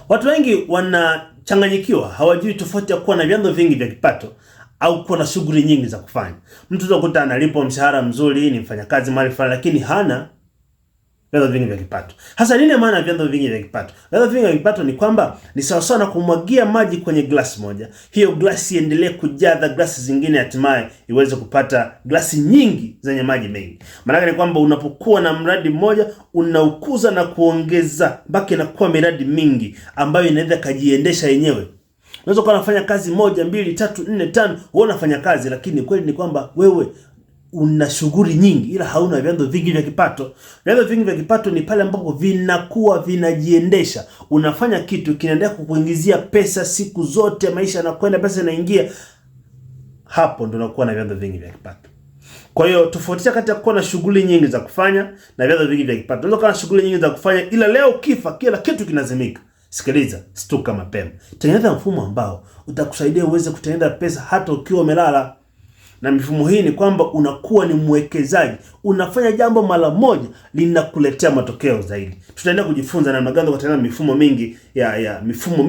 Watu wengi wanachanganyikiwa, hawajui tofauti ya kuwa na vyanzo vingi vya kipato au kuwa na shughuli nyingi za kufanya. Mtu utakuta analipwa mshahara mzuri, ni mfanyakazi mahali fulani, lakini hana vyanzo vingi vya kipato. Hasa nini maana vyanzo vingi vya kipato? Vyanzo vingi vya kipato ni kwamba ni sawa sawa na kumwagia maji kwenye glasi moja. Hiyo glasi iendelee kujaza glasi zingine, hatimaye iweze kupata glasi nyingi zenye maji mengi. Maana ni kwamba unapokuwa na mradi mmoja, unaukuza na kuongeza mpaka inakuwa miradi mingi ambayo inaweza kujiendesha yenyewe. Unaweza kuwa unafanya kazi 1, 2, 3, 4, 5, wewe unafanya kazi, lakini kweli ni kwamba wewe una shughuli nyingi ila hauna vyanzo vingi vya kipato. Vyanzo vingi vya kipato ni pale ambapo vinakuwa vinajiendesha. Unafanya kitu kinaendelea kukuingizia pesa siku zote, maisha yanakwenda, pesa inaingia. Hapo ndo unakuwa na vyanzo vingi vya kipato. Kwa hiyo tofautisha kati ya kuwa na shughuli nyingi za kufanya na vyanzo vingi vya kipato. Unaweza kuwa na shughuli nyingi za kufanya ila leo kifa kila kitu kinazimika. Sikiliza, stuka mapema. Tengeneza mfumo ambao utakusaidia uweze kutengeneza pesa hata ukiwa umelala. Na mifumo hii ni kwamba unakuwa ni mwekezaji. Unafanya jambo mara moja linakuletea matokeo zaidi. Tutaenda kujifunza namna gani kutengeneza mifumo mingi ya mifumo